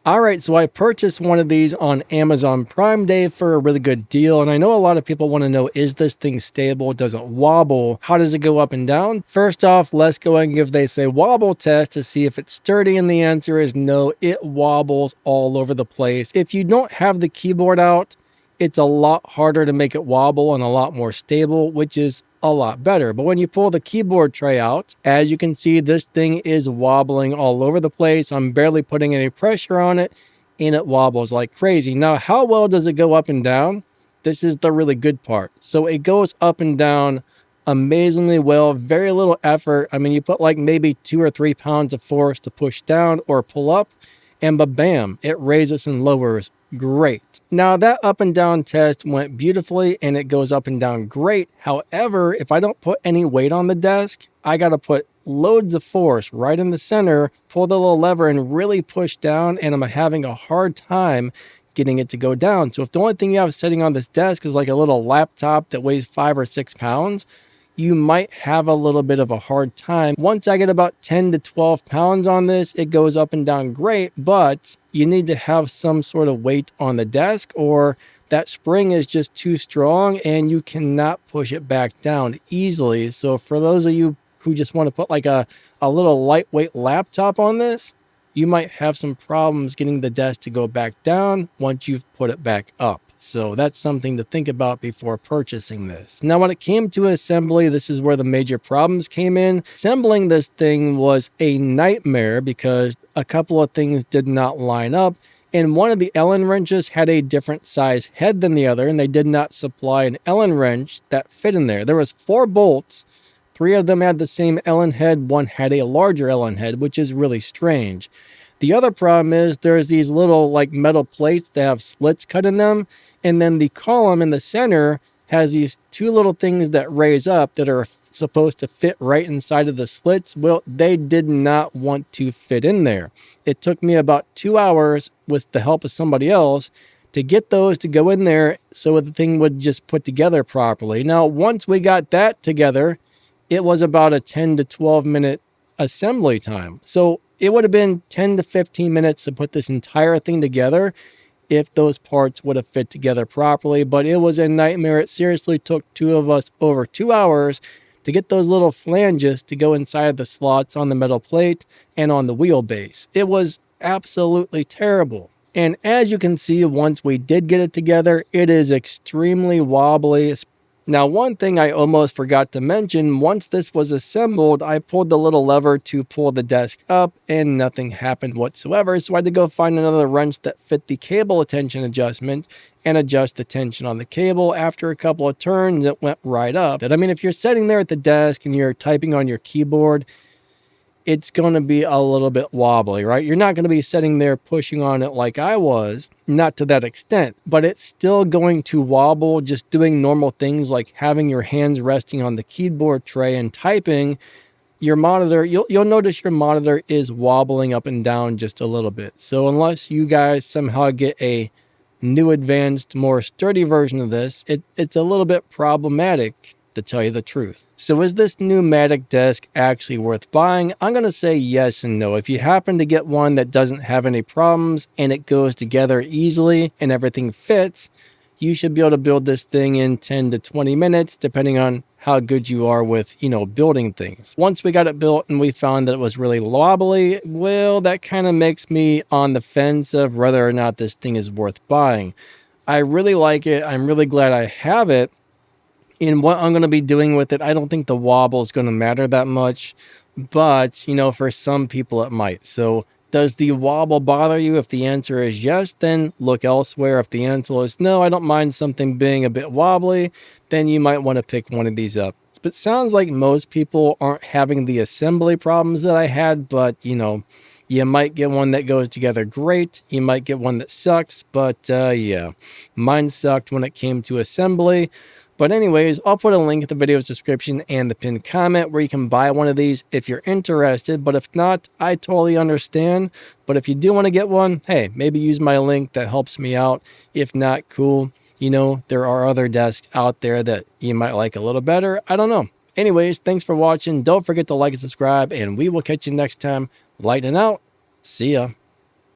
All right, so I purchased one of these on Amazon Prime Day for a really good deal. And I know a lot of people want to know, is this thing stable? Does it wobble? How does it go up and down? First off, let's go and give this a wobble test to see if it's sturdy. And the answer is no, it wobbles all over the place. If you don't have the keyboard out, it's a lot harder to make it wobble and a lot more stable, which is a lot better. But when you pull the keyboard tray out, as you can see, this thing is wobbling all over the place. I'm barely putting any pressure on it and it wobbles like crazy. Now, how well does it go up and down? This is the really good part. So it goes up and down amazingly well, very little effort. I mean, you put like maybe 2 or 3 pounds of force to push down or pull up, and bam, it raises and lowers great. Now that up and down test went beautifully and it goes up and down great. However, if I don't put any weight on the desk, I got to put loads of force right in the center, pull the little lever and really push down, and I'm having a hard time getting it to go down. So if the only thing you have sitting on this desk is like a little laptop that weighs 5 or 6 pounds, you might have a little bit of a hard time. Once I get about 10 to 12 pounds on this, it goes up and down great, but you need to have some sort of weight on the desk or that spring is just too strong and you cannot push it back down easily. So for those of you who just want to put like a little lightweight laptop on this, you might have some problems getting the desk to go back down once you've put it back up. So that's something to think about before purchasing this. Now, when it came to assembly, this is where the major problems came in. Assembling this thing was a nightmare because a couple of things did not line up. And one of the Allen wrenches had a different size head than the other, and they did not supply an Allen wrench that fit in there. There was 4 bolts. 3 of them had the same Allen head. 1 had a larger Allen head, which is really strange. The other problem is there's these little like metal plates that have slits cut in them. And then the column in the center has these 2 little things that raise up that are supposed to fit right inside of the slits. Well, they did not want to fit in there. It took me about 2 hours with the help of somebody else to get those to go in there so the thing would just put together properly. Now, once we got that together, it was about a 10 to 12 minute assembly time. So it would have been 10 to 15 minutes to put this entire thing together if those parts would have fit together properly, but it was a nightmare. It seriously took 2 of us over 2 hours to get those little flanges to go inside the slots on the metal plate and on the wheelbase. It was absolutely terrible. And as you can see, once we did get it together, it is extremely wobbly. Now, one thing I almost forgot to mention, once this was assembled, I pulled the little lever to pull the desk up and nothing happened whatsoever. So I had to go find another wrench that fit the cable tension adjustment and adjust the tension on the cable. After a couple of turns, it went right up. I mean, if you're sitting there at the desk and you're typing on your keyboard, it's going to be a little bit wobbly, right? You're not going to be sitting there pushing on it like I was, not to that extent, but it's still going to wobble just doing normal things like having your hands resting on the keyboard tray and typing. Your monitor, you'll notice your monitor is wobbling up and down just a little bit. So unless you guys somehow get a new, advanced, more sturdy version of this, it's a little bit problematic, to tell you the truth. So is this pneumatic desk actually worth buying? I'm going to say yes and no. If you happen to get one that doesn't have any problems and it goes together easily and everything fits, you should be able to build this thing in 10 to 20 minutes, depending on how good you are with, building things. Once we got it built and we found that it was really wobbly, well, that kind of makes me on the fence of whether or not this thing is worth buying. I really like it. I'm really glad I have it. In what I'm going to be doing with it, I don't think the wobble is going to matter that much, but, for some people it might. So does the wobble bother you? If the answer is yes, then look elsewhere. If the answer is no, I don't mind something being a bit wobbly, then you might want to pick one of these up. But it sounds like most people aren't having the assembly problems that I had, but, you might get one that goes together great. You might get one that sucks, but yeah, mine sucked when it came to assembly. But anyways, I'll put a link in the video's description and the pinned comment where you can buy one of these if you're interested. But if not, I totally understand. But if you do want to get one, hey, maybe use my link. That helps me out. If not, cool. There are other desks out there that you might like a little better. I don't know. Anyways, thanks for watching. Don't forget to like and subscribe, and we will catch you next time. Lightning out. See ya.